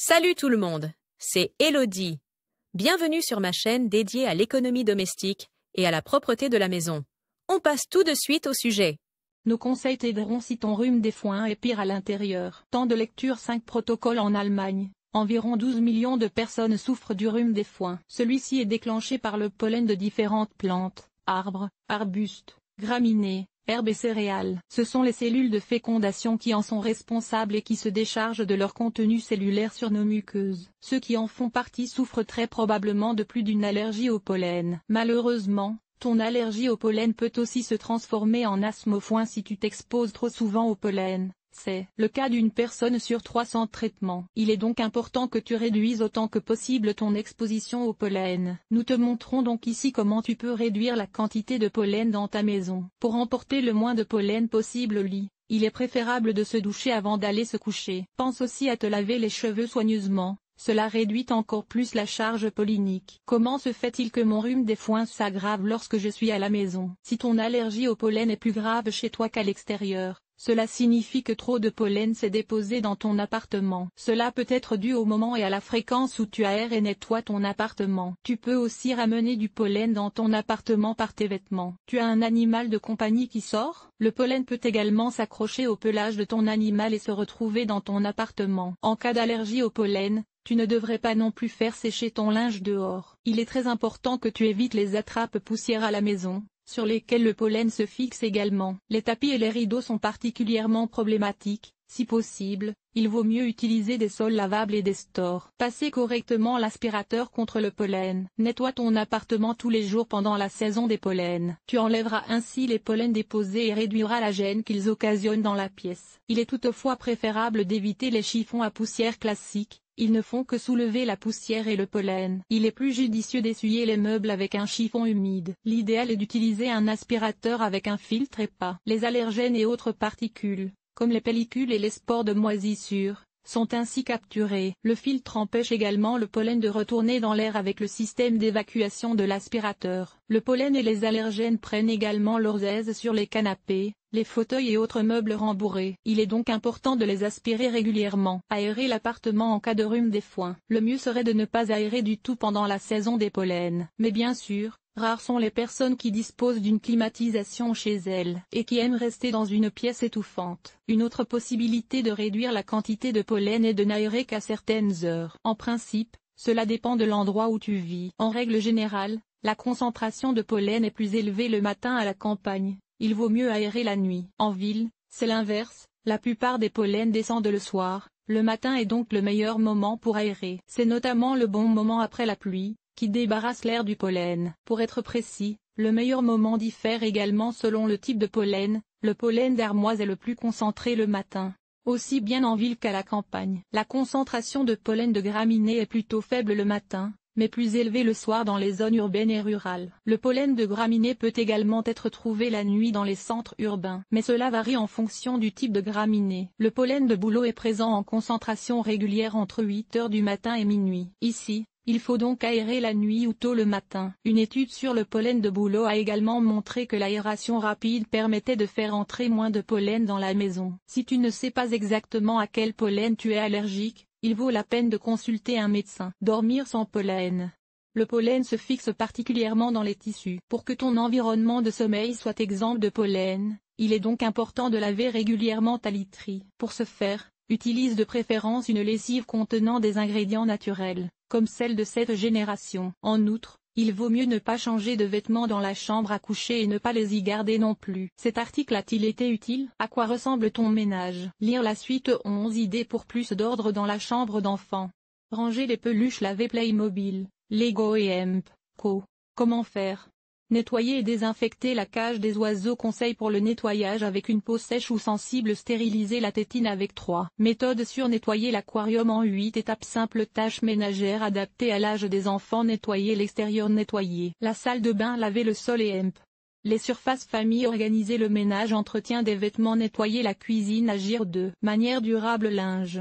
Salut tout le monde, c'est Elodie. Bienvenue sur ma chaîne dédiée à l'économie domestique et à la propreté de la maison. On passe tout de suite au sujet. Nos conseils t'aideront si ton rhume des foins est pire à l'intérieur. Temps de lecture 5 protocoles en Allemagne. Environ 12 millions de personnes souffrent du rhume des foins. Celui-ci est déclenché par le pollen de différentes plantes, arbres, arbustes, graminées, herbes et céréales. Ce sont les cellules de fécondation qui en sont responsables et qui se déchargent de leur contenu cellulaire sur nos muqueuses. Ceux qui en font partie souffrent très probablement de plus d'une allergie au pollen. Malheureusement, ton allergie au pollen peut aussi se transformer en asthme au foin si tu t'exposes trop souvent au pollen. C'est le cas d'une personne sur 300 traitements. Il est donc important que tu réduises autant que possible ton exposition au pollen. Nous te montrons donc ici comment tu peux réduire la quantité de pollen dans ta maison. Pour emporter le moins de pollen possible au lit, il est préférable de se doucher avant d'aller se coucher. Pense aussi à te laver les cheveux soigneusement. Cela réduit encore plus la charge pollinique. Comment se fait-il que mon rhume des foins s'aggrave lorsque je suis à la maison? Si ton allergie au pollen est plus grave chez toi qu'à l'extérieur, cela signifie que trop de pollen s'est déposé dans ton appartement. Cela peut être dû au moment et à la fréquence où tu aères et nettoies ton appartement. Tu peux aussi ramener du pollen dans ton appartement par tes vêtements. Tu as un animal de compagnie qui sort? Le pollen peut également s'accrocher au pelage de ton animal et se retrouver dans ton appartement. En cas d'allergie au pollen, tu ne devrais pas non plus faire sécher ton linge dehors. Il est très important que tu évites les attrapes poussières à la maison, sur lesquelles le pollen se fixe également. Les tapis et les rideaux sont particulièrement problématiques. Si possible, il vaut mieux utiliser des sols lavables et des stores. Passer correctement l'aspirateur contre le pollen. Nettoie ton appartement tous les jours pendant la saison des pollens. Tu enlèveras ainsi les pollens déposés et réduiras la gêne qu'ils occasionnent dans la pièce. Il est toutefois préférable d'éviter les chiffons à poussière classiques. Ils ne font que soulever la poussière et le pollen. Il est plus judicieux d'essuyer les meubles avec un chiffon humide. L'idéal est d'utiliser un aspirateur avec un filtre et pas. Les allergènes et autres particules, comme les pellicules et les spores de moisissure, sont ainsi capturés. Le filtre empêche également le pollen de retourner dans l'air avec le système d'évacuation de l'aspirateur. Le pollen et les allergènes prennent également leurs aises sur les canapés, les fauteuils et autres meubles rembourrés. Il est donc important de les aspirer régulièrement. Aérer l'appartement en cas de rhume des foins. Le mieux serait de ne pas aérer du tout pendant la saison des pollens. Mais bien sûr, rares sont les personnes qui disposent d'une climatisation chez elles et qui aiment rester dans une pièce étouffante. Une autre possibilité de réduire la quantité de pollen est de n'aérer qu'à certaines heures. En principe, cela dépend de l'endroit où tu vis. En règle générale, la concentration de pollen est plus élevée le matin à la campagne. Il vaut mieux aérer la nuit. En ville, c'est l'inverse, la plupart des pollens descendent le soir, le matin est donc le meilleur moment pour aérer. C'est notamment le bon moment après la pluie, qui débarrasse l'air du pollen. Pour être précis, le meilleur moment diffère également selon le type de pollen. Le pollen d'armoise est le plus concentré le matin, aussi bien en ville qu'à la campagne. La concentration de pollen de graminées est plutôt faible le matin, mais plus élevée le soir dans les zones urbaines et rurales. Le pollen de graminées peut également être trouvé la nuit dans les centres urbains, mais cela varie en fonction du type de graminée. Le pollen de bouleau est présent en concentration régulière entre 8 heures du matin et minuit. Ici, il faut donc aérer la nuit ou tôt le matin. Une étude sur le pollen de bouleau a également montré que l'aération rapide permettait de faire entrer moins de pollen dans la maison. Si tu ne sais pas exactement à quel pollen tu es allergique, il vaut la peine de consulter un médecin. Dormir sans pollen. Le pollen se fixe particulièrement dans les tissus. Pour que ton environnement de sommeil soit exempt de pollen, il est donc important de laver régulièrement ta literie. Pour ce faire, utilise de préférence une lessive contenant des ingrédients naturels, comme celle de cette génération. En outre, il vaut mieux ne pas changer de vêtements dans la chambre à coucher et ne pas les y garder non plus. Cet article a-t-il été utile? À quoi ressemble ton ménage? Lire la suite 11 idées pour plus d'ordre dans la chambre d'enfant. Ranger les peluches lavées Playmobil, Lego et Co. Comment faire? Nettoyer et désinfecter la cage des oiseaux. Conseils pour le nettoyage avec une peau sèche ou sensible. Stériliser la tétine avec 3 méthodes sur nettoyer l'aquarium en 8 étapes. Simples tâches ménagères adaptées à l'âge des enfants. Nettoyer l'extérieur. Nettoyer la salle de bain. Laver le sol et les surfaces. Famille. Organiser le ménage. Entretien des vêtements. Nettoyer la cuisine. Agir de manière durable. Linge.